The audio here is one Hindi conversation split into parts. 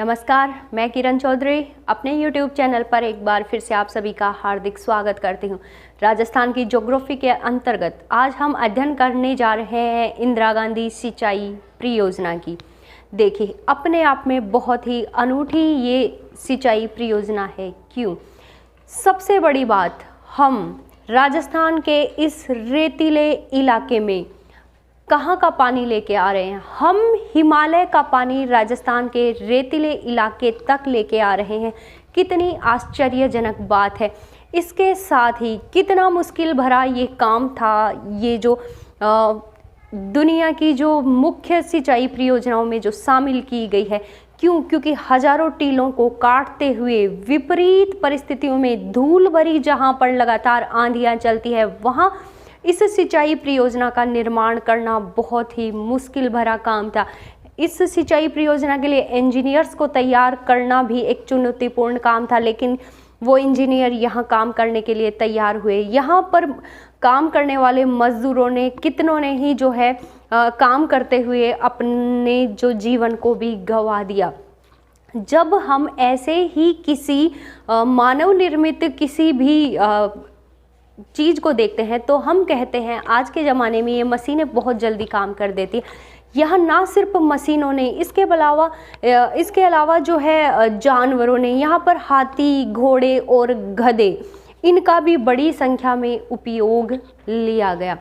नमस्कार, मैं किरण चौधरी अपने YouTube चैनल पर एक बार फिर से आप सभी का हार्दिक स्वागत करती हूं। राजस्थान की ज्योग्राफी के अंतर्गत आज हम अध्ययन करने जा रहे हैं इंदिरा गांधी सिंचाई परियोजना की। देखिए, अपने आप में बहुत ही अनूठी ये सिंचाई परियोजना है। क्यों? सबसे बड़ी बात, हम राजस्थान के इस रेतीले इलाके में कहाँ का पानी लेके आ रहे हैं। हम हिमालय का पानी राजस्थान के रेतीले इलाके तक लेके आ रहे हैं। कितनी आश्चर्यजनक बात है। इसके साथ ही कितना मुश्किल भरा ये काम था। ये जो दुनिया की जो मुख्य सिंचाई परियोजनाओं में जो शामिल की गई है। क्यों? क्योंकि हजारों टीलों को काटते हुए विपरीत परिस्थितियों में धूल भरी जहाँ पर लगातार आंधियाँ चलती है, वहाँ इस सिंचाई परियोजना का निर्माण करना बहुत ही मुश्किल भरा काम था। इस सिंचाई परियोजना के लिए इंजीनियर्स को तैयार करना भी एक चुनौतीपूर्ण काम था, लेकिन वो इंजीनियर यहाँ काम करने के लिए तैयार हुए। यहाँ पर काम करने वाले मजदूरों ने, कितनों ने ही जो है काम करते हुए अपने जो जीवन को भी गंवा दिया। जब हम ऐसे ही किसी मानव निर्मित किसी भी चीज़ को देखते हैं तो हम कहते हैं आज के ज़माने में ये मशीनें बहुत जल्दी काम कर देती हैं। यह ना सिर्फ मशीनों ने, इसके अलावा जो है जानवरों ने, यहाँ पर हाथी, घोड़े और गधे, इनका भी बड़ी संख्या में उपयोग लिया गया।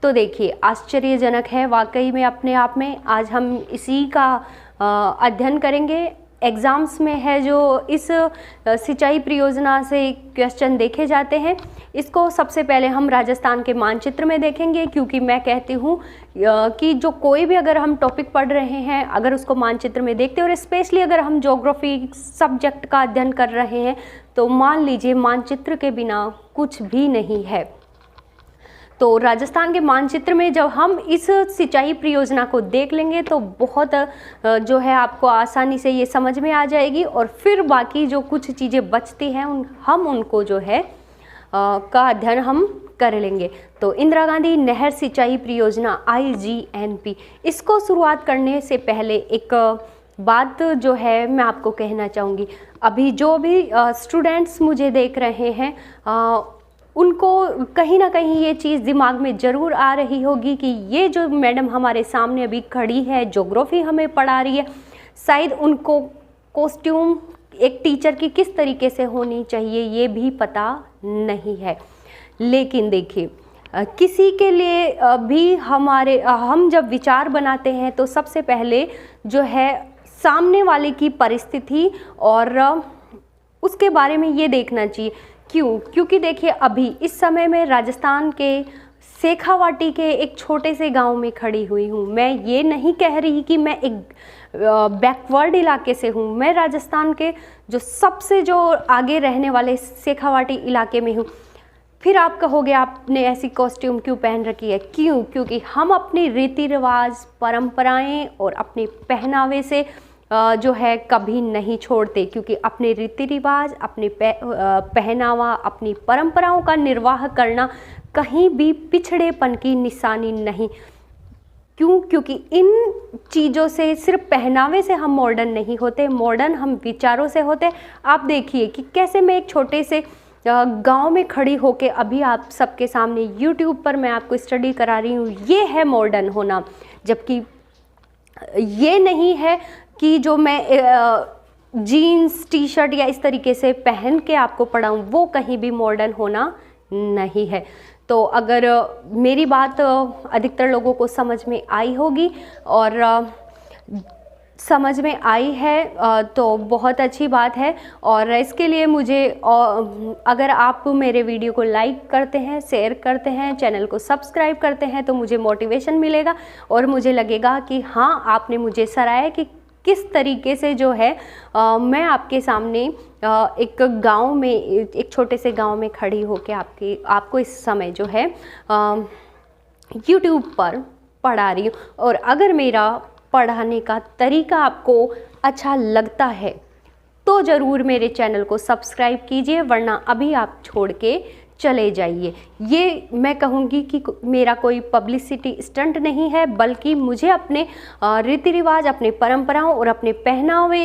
तो देखिए, आश्चर्यजनक है वाकई में अपने आप में। आज हम इसी का अध्ययन करेंगे। एग्ज़ाम्स में है जो इस सिंचाई परियोजना से क्वेश्चन देखे जाते हैं, इसको सबसे पहले हम राजस्थान के मानचित्र में देखेंगे। क्योंकि मैं कहती हूँ कि जो कोई भी अगर हम टॉपिक पढ़ रहे हैं, अगर उसको मानचित्र में देखते हैं, और स्पेशली अगर हम ज्योग्राफी सब्जेक्ट का अध्ययन कर रहे हैं, तो मान लीजिए मानचित्र के बिना कुछ भी नहीं है। तो राजस्थान के मानचित्र में जब हम इस सिंचाई परियोजना को देख लेंगे तो बहुत जो है आपको आसानी से ये समझ में आ जाएगी, और फिर बाकी जो कुछ चीज़ें बचती हैं हम उनको जो है का अध्ययन हम कर लेंगे। तो इंदिरा गांधी नहर सिंचाई परियोजना IGNP, इसको शुरुआत करने से पहले एक बात जो है मैं आपको कहना चाहूँगी। अभी जो भी स्टूडेंट्स मुझे देख रहे हैं उनको कहीं ना कहीं ये चीज़ दिमाग में ज़रूर आ रही होगी कि ये जो मैडम हमारे सामने अभी खड़ी है, ज्योग्राफी हमें पढ़ा रही है, शायद उनको कॉस्ट्यूम एक टीचर की किस तरीके से होनी चाहिए ये भी पता नहीं है। लेकिन देखिए, किसी के लिए भी हम जब विचार बनाते हैं तो सबसे पहले जो है सामने वाले की परिस्थिति और उसके बारे में ये देखना चाहिए। क्यों? क्योंकि देखिए, अभी इस समय में राजस्थान के शेखावाटी के एक छोटे से गांव में खड़ी हुई हूँ। मैं ये नहीं कह रही कि मैं एक बैकवर्ड इलाके से हूँ। मैं राजस्थान के जो सबसे जो आगे रहने वाले शेखावाटी इलाके में हूँ। फिर आप कहोगे आपने ऐसी कॉस्ट्यूम क्यों पहन रखी है? क्यों? क्योंकि हम अपने रीति रिवाज, परंपराएं और अपने पहनावे से जो है कभी नहीं छोड़ते। क्योंकि अपने रीति रिवाज, अपने पहनावा, अपनी परंपराओं का निर्वाह करना कहीं भी पिछड़ेपन की निशानी नहीं। क्यों? क्योंकि इन चीज़ों से, सिर्फ पहनावे से हम मॉडर्न नहीं होते, मॉडर्न हम विचारों से होते। आप देखिए कि कैसे मैं एक छोटे से गांव में खड़ी होके अभी आप सबके सामने YouTube पर मैं आपको स्टडी करा रही हूँ। ये है मॉडर्न होना। जबकि ये नहीं है कि जो मैं जीन्स, टी शर्ट या इस तरीके से पहन के आपको पढ़ाऊँ, वो कहीं भी मॉडर्न होना नहीं है। तो अगर मेरी बात अधिकतर लोगों को समझ में आई होगी और समझ में आई है तो बहुत अच्छी बात है। और इसके लिए मुझे अगर आप मेरे वीडियो को लाइक करते हैं, शेयर करते हैं, चैनल को सब्सक्राइब करते हैं तो मुझे मोटिवेशन मिलेगा और मुझे लगेगा कि हाँ, आपने मुझे सराहा कि किस तरीके से जो है मैं आपके सामने एक गांव में, एक छोटे से गांव में खड़ी होकर आपको इस समय जो है YouTube पर पढ़ा रही हूँ। और अगर मेरा पढ़ाने का तरीका आपको अच्छा लगता है तो ज़रूर मेरे चैनल को सब्सक्राइब कीजिए, वरना अभी आप छोड़ के चले जाइए। ये मैं कहूँगी कि मेरा कोई पब्लिसिटी स्टंट नहीं है, बल्कि मुझे अपने रीति रिवाज, अपने परंपराओं और अपने पहनावे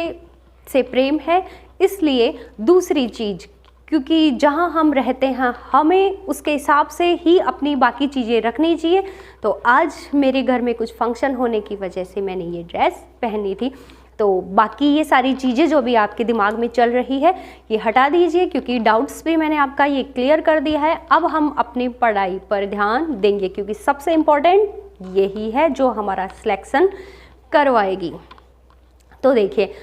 से प्रेम है, इसलिए दूसरी चीज़, क्योंकि जहाँ हम रहते हैं हमें उसके हिसाब से ही अपनी बाकी चीज़ें रखनी चाहिए। तो आज मेरे घर में कुछ फंक्शन होने की वजह से मैंने ये ड्रेस पहनी थी। तो बाकी ये सारी चीज़ें जो भी आपके दिमाग में चल रही है ये हटा दीजिए, क्योंकि डाउट्स भी मैंने आपका ये क्लियर कर दिया है। अब हम अपनी पढ़ाई पर ध्यान देंगे, क्योंकि सबसे इम्पोर्टेंट यही है जो हमारा सिलेक्शन करवाएगी। तो देखिए,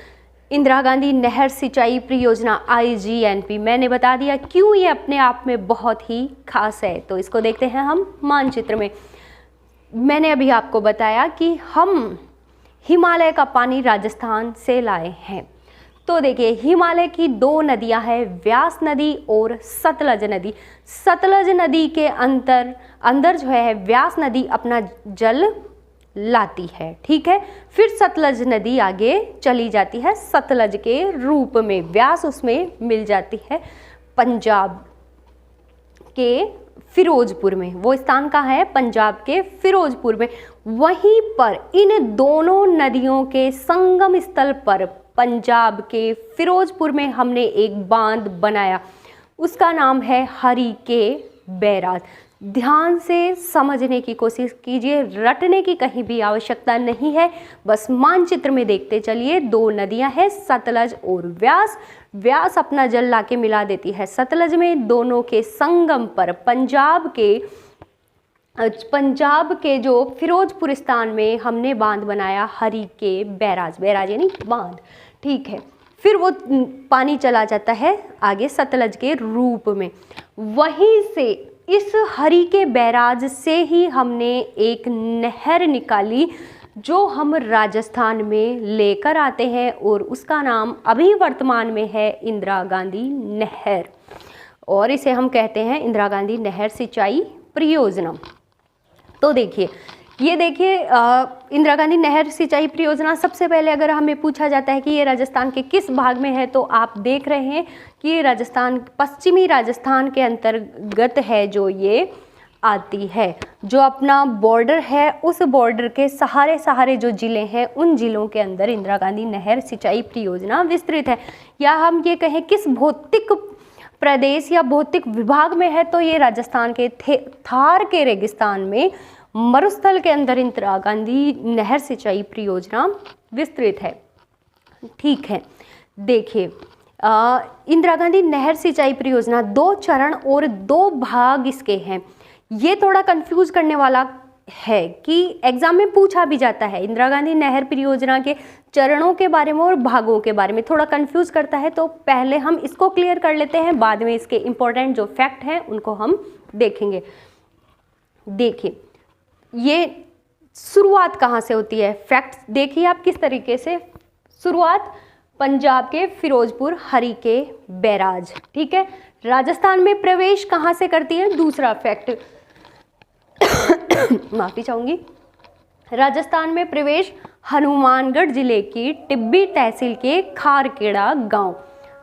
इंदिरा गांधी नहर सिंचाई परियोजना IGNP, मैंने बता दिया क्यों ये अपने आप में बहुत ही खास है। तो इसको देखते हैं हम मानचित्र में। मैंने अभी आपको बताया कि हम हिमालय का पानी राजस्थान से लाए हैं। तो देखिए, हिमालय की 2 नदियां हैं, व्यास नदी और सतलज नदी। सतलज नदी के अंदर जो है व्यास नदी अपना जल लाती है, ठीक है। फिर सतलज नदी आगे चली जाती है सतलज के रूप में, व्यास उसमें मिल जाती है पंजाब के फिरोजपुर में। वो स्थान कहाँ है? पंजाब के फिरोजपुर में। वहीं पर इन दोनों नदियों के संगम स्थल पर पंजाब के फिरोजपुर में हमने एक बांध बनाया, उसका नाम है हरिके बैराज। ध्यान से समझने की कोशिश कीजिए, रटने की कहीं भी आवश्यकता नहीं है, बस मानचित्र में देखते चलिए। 2 नदियां हैं, सतलज और व्यास। व्यास अपना जल लाके मिला देती है सतलज में। दोनों के संगम पर पंजाब के जो फिरोजपुर स्थान में हमने बांध बनाया हरिके बैराज, बैराज यानी बांध, ठीक है। फिर वो पानी चला जाता है आगे सतलज के रूप में। वहीं से इस हरिके बैराज से ही हमने एक नहर निकाली जो हम राजस्थान में लेकर आते हैं, और उसका नाम अभी वर्तमान में है इंदिरा गांधी नहर, और इसे हम कहते हैं इंदिरा गांधी नहर सिंचाई परियोजना। तो देखिए, ये देखिए इंदिरा गांधी नहर सिंचाई परियोजना, सबसे पहले अगर हमें पूछा जाता है कि ये राजस्थान के किस भाग में है, तो आप देख रहे हैं कि ये राजस्थान, पश्चिमी राजस्थान के अंतर्गत है जो ये आती है। जो अपना बॉर्डर है, उस बॉर्डर के सहारे जो ज़िले हैं, उन ज़िलों के अंदर इंदिरा गांधी नहर सिंचाई परियोजना विस्तृत है। या हम ये कहें किस भौतिक प्रदेश या भौतिक विभाग में है, तो ये राजस्थान के थार के रेगिस्तान में मरुस्थल के अंदर इंदिरा गांधी नहर सिंचाई परियोजना विस्तृत है, ठीक है। देखिए, इंदिरा गांधी नहर सिंचाई परियोजना 2 चरण और 2 भाग इसके हैं। ये थोड़ा कंफ्यूज करने वाला है कि एग्जाम में पूछा भी जाता है। इंदिरा गांधी नहर परियोजना के चरणों के बारे में और भागों के बारे में थोड़ा कंफ्यूज करता है, तो पहले हम इसको क्लियर कर लेते हैं, बाद में इसके इम्पोर्टेंट जो फैक्ट हैं उनको हम देखेंगे। देखिए, ये शुरुआत कहाँ से होती है, फैक्ट देखिए आप किस तरीके से। शुरुआत पंजाब के फिरोजपुर हरिके बैराज, ठीक है। राजस्थान में प्रवेश कहाँ से करती है, दूसरा फैक्ट माफी चाहूंगी। राजस्थान में प्रवेश हनुमानगढ़ जिले की टिब्बी तहसील के खारखेड़ा गांव,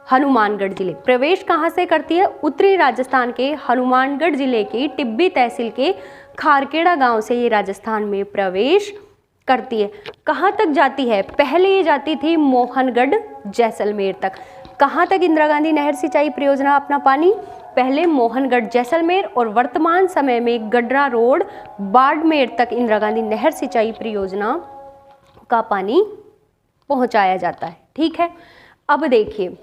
हनुमानगढ़ जिले प्रवेश कहाँ से करती है, उत्तरी राजस्थान के हनुमानगढ़ जिले की टिब्बी तहसील के खारखेड़ा गांव से ये राजस्थान में प्रवेश करती है। कहाँ तक जाती है, पहले ये जाती थी मोहनगढ़ जैसलमेर तक। कहाँ तक इंदिरा गांधी नहर सिंचाई परियोजना अपना पानी, पहले मोहनगढ़ जैसलमेर, और वर्तमान समय में गडरा रोड बाड़मेर तक इंदिरा गांधी नहर सिंचाई परियोजना का पानी पहुंचाया जाता है, ठीक है। अब देखिए,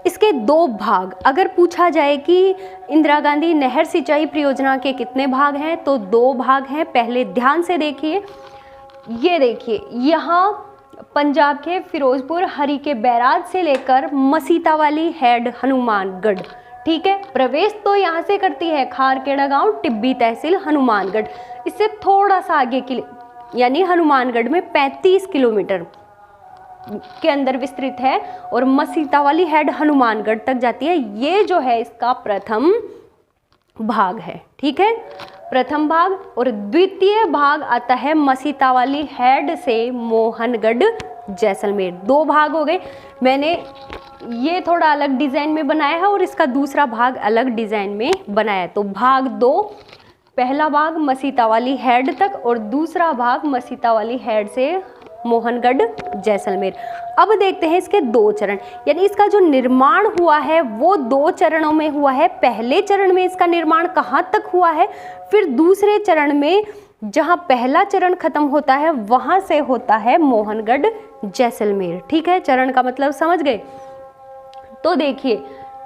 इसके 2 भाग, अगर पूछा जाए कि इंदिरा गांधी नहर सिंचाई परियोजना के कितने भाग हैं, तो 2 भाग हैं। पहले ध्यान से देखिए, ये देखिए, यहाँ पंजाब के फिरोजपुर हरिके बैराज से लेकर मसीतावाली हेड हनुमानगढ़, ठीक है। प्रवेश तो यहाँ से करती है खारखेड़ा गांव टिब्बी तहसील हनुमानगढ़। इससे थोड़ा सा आगे के यानी हनुमानगढ़ में 35 किलोमीटर के अंदर विस्तृत है, और मसीतावाली हेड हनुमानगढ़ तक जाती है। ये जो है इसका प्रथम भाग है, ठीक है, प्रथम भाग। और द्वितीय भाग आता है मसीतावाली हेड से मोहनगढ़ जैसलमेर। 2 भाग हो गए। मैंने ये थोड़ा अलग डिज़ाइन में बनाया है और इसका दूसरा भाग अलग डिज़ाइन में बनाया है। तो भाग 2, पहला भाग मसीतावाली हेड तक और दूसरा भाग मसीतावाली हेड से मोहनगढ़ जैसलमेर। अब देखते हैं इसके 2 चरण, यानी इसका जो निर्माण हुआ है वो 2 चरणों में हुआ है। पहले चरण में इसका निर्माण कहाँ तक हुआ है, फिर दूसरे चरण में जहाँ पहला चरण खत्म होता है वहाँ से होता है मोहनगढ़ जैसलमेर। ठीक है, चरण का मतलब समझ गए। तो देखिए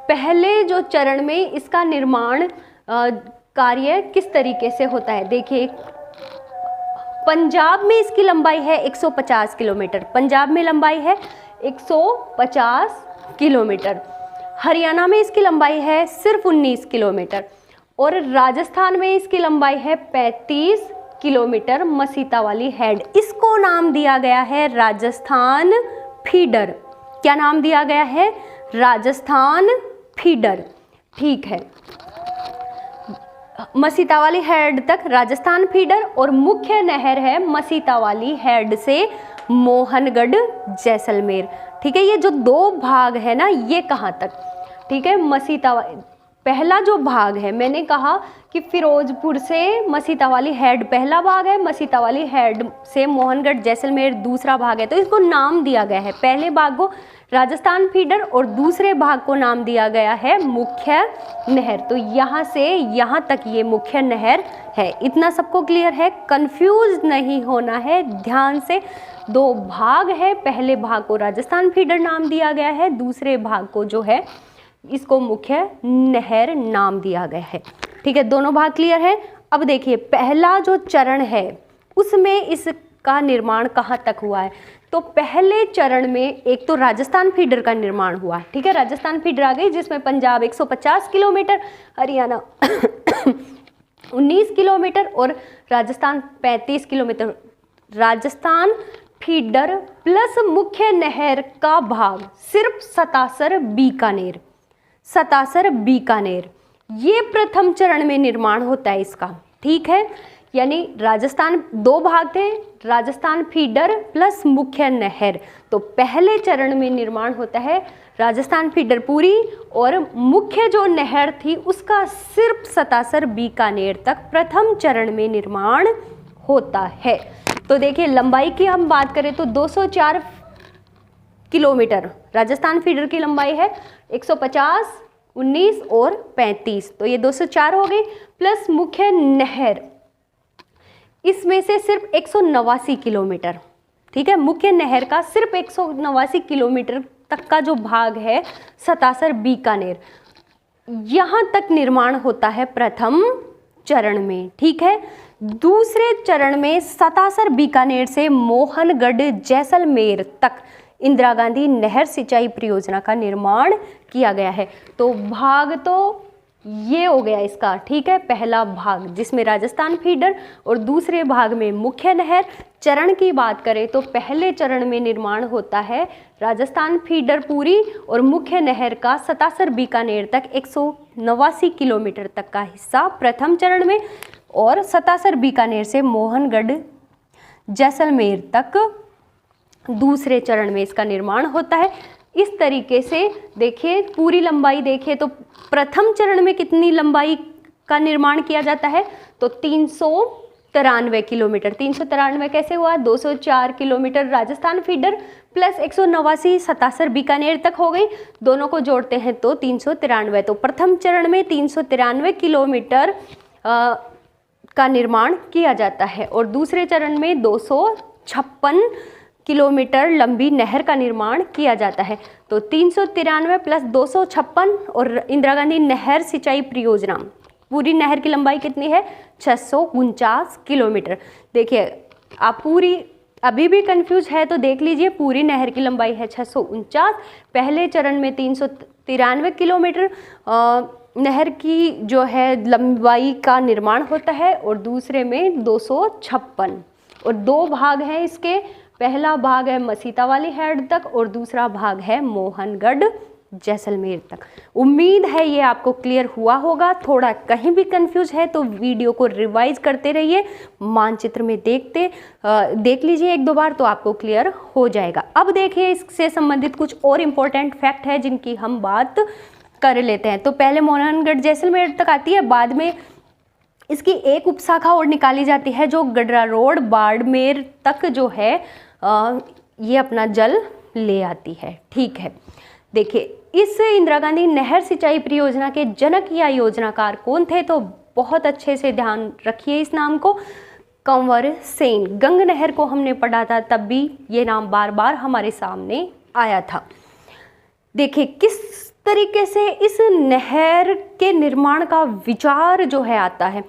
पहले जो चरण में इसका निर्माण कार्य किस तरीके से होता है। देखिए पंजाब में इसकी लंबाई है 150 किलोमीटर, पंजाब में लंबाई है 150 किलोमीटर। हरियाणा में इसकी लंबाई है सिर्फ 19 किलोमीटर और राजस्थान में इसकी लंबाई है 35 किलोमीटर। मसीता वाली हेड, इसको नाम दिया गया है राजस्थान फीडर। क्या नाम दिया गया है, राजस्थान फीडर। ठीक है, मसीता वाली हेड तक राजस्थान फीडर और मुख्य नहर है मसीता वाली हेड से मोहनगढ़ जैसलमेर। ठीक है, ये जो 2 भाग है ना, ये कहाँ तक, ठीक है, मसीता पहला जो भाग है मैंने कहा कि फिरोजपुर से मसीता वाली हेड पहला भाग है, मसीता वाली हेड से मोहनगढ़ जैसलमेर दूसरा भाग है। तो इसको नाम दिया गया है, पहले भाग को राजस्थान फीडर और दूसरे भाग को नाम दिया गया है मुख्य नहर। तो यहाँ से यहाँ तक ये मुख्य नहर है। इतना सबको क्लियर है, कंफ्यूज नहीं होना है, ध्यान से। 2 भाग है, पहले भाग को राजस्थान फीडर नाम दिया गया है, दूसरे भाग को जो है इसको मुख्य नहर नाम दिया गया है। ठीक है, दोनों भाग क्लियर है। अब देखिए पहला जो चरण है उसमें इसका निर्माण कहाँ तक हुआ है। तो पहले चरण में एक तो राजस्थान फीडर का निर्माण हुआ। ठीक है, राजस्थान फीडर आ गई जिसमें पंजाब 150 किलोमीटर, हरियाणा 19 किलोमीटर और Rajasthan 35 kilometre. Rajasthan feeder plus मुख्य नहर का भाग सिर्फ सतासर बीकानेर, सतासर बीकानेर, ये प्रथम चरण में निर्माण होता है इसका। ठीक है, यानी राजस्थान 2 भाग थे, राजस्थान फीडर प्लस मुख्य नहर। तो पहले चरण में निर्माण होता है राजस्थान फीडर पूरी और मुख्य जो नहर थी उसका सिर्फ सतासर बीकानेर तक प्रथम चरण में निर्माण होता है। तो देखिए लंबाई की हम बात करें तो 204 किलोमीटर राजस्थान फीडर की लंबाई है, 150, 19 और 35, तो ये 204 हो गई, प्लस मुख्य नहर इसमें से सिर्फ 189 किलोमीटर। ठीक है, मुख्य नहर का सिर्फ 189 किलोमीटर तक का जो भाग है सतासर बीकानेर, यहाँ तक निर्माण होता है प्रथम चरण में। ठीक है, दूसरे चरण में सतासर बीकानेर से मोहनगढ़ जैसलमेर तक इंदिरा गांधी नहर सिंचाई परियोजना का निर्माण किया गया है। तो भाग तो ये हो गया इसका। ठीक है, पहला भाग जिसमें राजस्थान फीडर और दूसरे भाग में मुख्य नहर। चरण की बात करें तो पहले चरण में निर्माण होता है राजस्थान फीडर पूरी और मुख्य नहर का सतासर बीकानेर तक 189 किलोमीटर तक का हिस्सा प्रथम चरण में, और सतासर बीकानेर से मोहनगढ़ जैसलमेर तक दूसरे चरण में इसका निर्माण होता है। इस तरीके से देखिए पूरी लंबाई देखिए तो प्रथम चरण में कितनी लंबाई का निर्माण किया जाता है, तो 393 किलोमीटर। 393 कैसे हुआ, 204 kilometre Rajasthan feeder plus 189 Satasar Bikaner तक हो गई, दोनों को जोड़ते हैं तो 393। तो प्रथम चरण में 393 किलोमीटर का निर्माण किया जाता है और दूसरे चरण में 256 किलोमीटर लंबी नहर का निर्माण किया जाता है। तो 393 प्लस 256 और इंदिरा गांधी नहर सिंचाई परियोजना, पूरी नहर की लंबाई कितनी है, 649 किलोमीटर। देखिए आप पूरी अभी भी कंफ्यूज है तो देख लीजिए, पूरी नहर की लंबाई है 649, पहले चरण में 393 किलोमीटर नहर की जो है लंबाई का निर्माण होता है और दूसरे में 256, और 2 भाग हैं इसके, पहला भाग है मसीता वाली हेड तक और दूसरा भाग है मोहनगढ़ जैसलमेर तक। उम्मीद है ये आपको क्लियर हुआ होगा। थोड़ा कहीं भी कंफ्यूज है तो वीडियो को रिवाइज करते रहिए, मानचित्र में देख लीजिए 1-2 बार तो आपको क्लियर हो जाएगा। अब देखिए इससे संबंधित कुछ और इम्पोर्टेंट फैक्ट है जिनकी हम बात कर लेते हैं। तो पहले मोहनगढ़ जैसलमेर तक आती है, बाद में इसकी एक उपशाखा और निकाली जाती है जो गडरा रोड बाड़मेर तक जो है ये अपना जल ले आती है। ठीक है, देखिए इस इंदिरा गांधी नहर सिंचाई परियोजना के जनक या योजनाकार कौन थे, तो बहुत अच्छे से ध्यान रखिए इस नाम को, कंवर सेन। गंग नहर को हमने पढ़ा था, तब भी ये नाम बार बार हमारे सामने आया था। देखिए किस तरीके से इस नहर के निर्माण का विचार जो है आता है,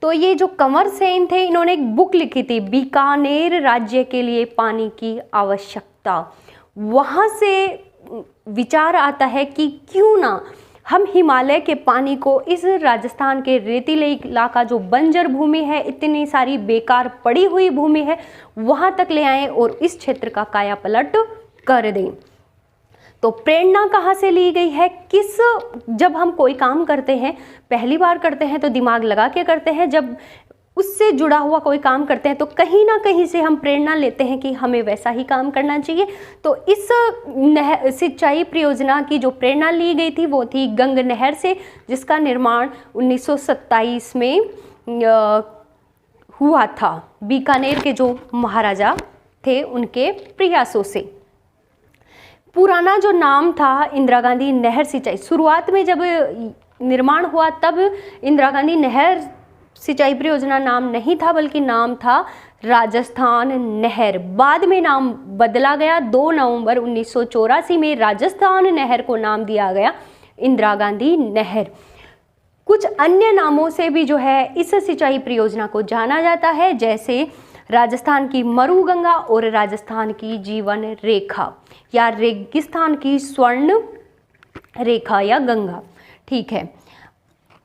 तो ये जो कंवर सेन थे इन्होंने एक बुक लिखी थी, बीकानेर राज्य के लिए पानी की आवश्यकता। वहाँ से विचार आता है कि क्यों ना हम हिमालय के पानी को इस राजस्थान के रेतीले इलाका जो बंजर भूमि है, इतनी सारी बेकार पड़ी हुई भूमि है, वहाँ तक ले आएं और इस क्षेत्र का कायापलट कर दें। तो प्रेरणा कहाँ से ली गई है, जब हम कोई काम करते हैं, पहली बार करते हैं तो दिमाग लगा के करते हैं, जब उससे जुड़ा हुआ कोई काम करते हैं तो कहीं ना कहीं से हम प्रेरणा लेते हैं कि हमें वैसा ही काम करना चाहिए। तो इस सिंचाई परियोजना की जो प्रेरणा ली गई थी वो थी गंग नहर से, जिसका निर्माण 1927 में हुआ था, बीकानेर के जो महाराजा थे उनके प्रयासों से। पुराना जो नाम था इंदिरा गांधी नहर सिंचाई, शुरुआत में जब निर्माण हुआ तब इंदिरा गांधी नहर सिंचाई परियोजना नाम नहीं था, बल्कि नाम था राजस्थान नहर। बाद में नाम बदला गया, 2 नवंबर 1984 में राजस्थान नहर को नाम दिया गया इंदिरा गांधी नहर। कुछ अन्य नामों से भी जो है इस सिंचाई परियोजना को जाना जाता है, जैसे राजस्थान की मरुगंगा और राजस्थान की जीवन रेखा या रेगिस्तान की स्वर्ण रेखा या गंगा। ठीक है,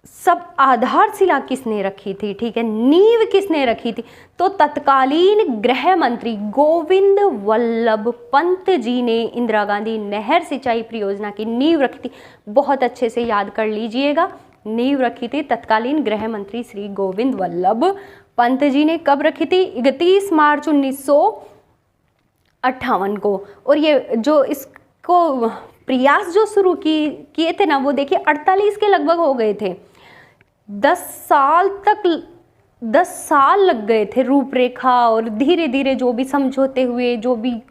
सब आधारशिला किसने रखी थी, ठीक है, नींव किसने रखी थी, तो तत्कालीन गृह मंत्री गोविंद वल्लभ पंत जी ने इंदिरा गांधी नहर सिंचाई परियोजना की नींव रखी थी। बहुत अच्छे से याद कर लीजिएगा, नींव रखी थी तत्कालीन गृह मंत्री श्री गोविंद वल्लभ पंत जी ने। कब रखी थी, 31 मार्च 1958 को। और ये जो इसको प्रयास जो शुरू किए थे ना, वो देखिए 48 के लगभग हो गए थे। 10 साल लग गए थे रूपरेखा और धीरे धीरे जो भी समझौते हुए जो भी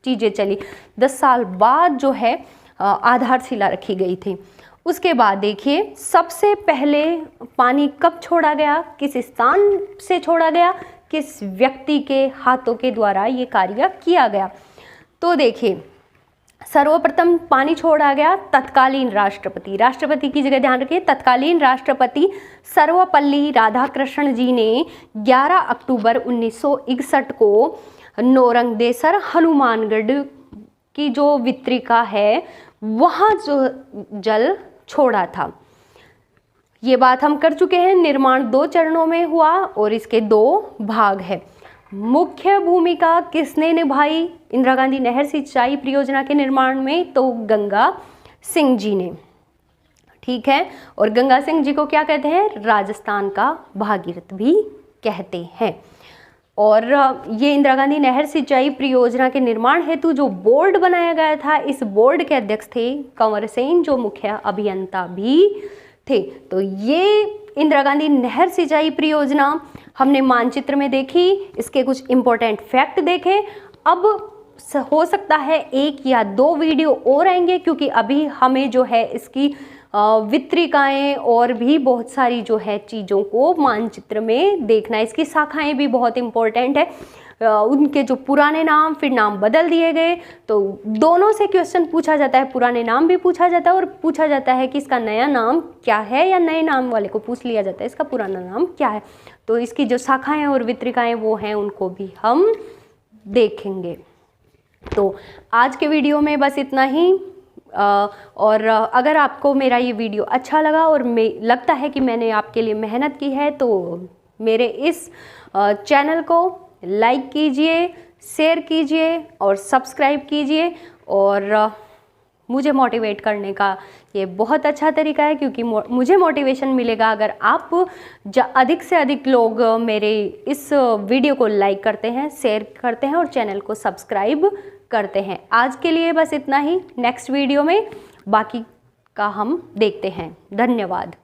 चीज़ें चली, 10 साल बाद जो है आधारशिला रखी गई थी। उसके बाद देखिए सबसे पहले पानी कब छोड़ा गया, किस स्थान से छोड़ा गया, किस व्यक्ति के हाथों के द्वारा ये कार्य किया गया। तो देखिए सर्वप्रथम पानी छोड़ा गया तत्कालीन राष्ट्रपति की जगह ध्यान रखिए, तत्कालीन राष्ट्रपति सर्वपल्ली राधाकृष्णन जी ने 11 अक्टूबर 1961 को नौरंगदेसर हनुमानगढ़ की जो वितरिका है वहाँ जो जल छोड़ा था। ये बात हम कर चुके हैं। निर्माण 2 चरणों में हुआ और इसके 2 भाग है। मुख्य भूमिका किसने निभाई इंदिरा गांधी नहर सिंचाई परियोजना के निर्माण में, तो गंगा सिंह जी ने। ठीक है, और गंगा सिंह जी को क्या कहते हैं, राजस्थान का भागीरथ भी कहते हैं। और ये इंदिरा गांधी नहर सिंचाई परियोजना के निर्माण हेतु जो बोर्ड बनाया गया था, इस बोर्ड के अध्यक्ष थे कंवर सेन, जो मुख्य अभियंता भी थे। तो ये इंदिरा गांधी नहर सिंचाई परियोजना हमने मानचित्र में देखी, इसके कुछ इम्पोर्टेंट फैक्ट देखे। अब हो सकता है 1 या 2 वीडियो और आएंगे, क्योंकि अभी हमें जो है इसकी वितरिकाएं और भी बहुत सारी जो है चीज़ों को मानचित्र में देखना है। इसकी शाखाएं भी बहुत इम्पोर्टेंट है, उनके जो पुराने नाम फिर नाम बदल दिए गए, तो दोनों से क्वेश्चन पूछा जाता है, पुराने नाम भी पूछा जाता है और पूछा जाता है कि इसका नया नाम क्या है, या नए नाम वाले को पूछ लिया जाता है इसका पुराना नाम क्या है। तो इसकी जो शाखाएं और वितरिकाएं वो हैं, उनको भी हम देखेंगे। तो आज के वीडियो में बस इतना ही। और अगर आपको मेरा ये वीडियो अच्छा लगा और लगता है कि मैंने आपके लिए मेहनत की है, तो मेरे इस चैनल को लाइक कीजिए, शेयर कीजिए और सब्सक्राइब कीजिए। और मुझे मोटिवेट करने का ये बहुत अच्छा तरीका है, क्योंकि मुझे मोटिवेशन मिलेगा अगर आप अधिक से अधिक लोग मेरे इस वीडियो को लाइक करते हैं, शेयर करते हैं और चैनल को सब्सक्राइब करते हैं। आज के लिए बस इतना ही। नेक्स्ट वीडियो में बाकी का हम देखते हैं। धन्यवाद।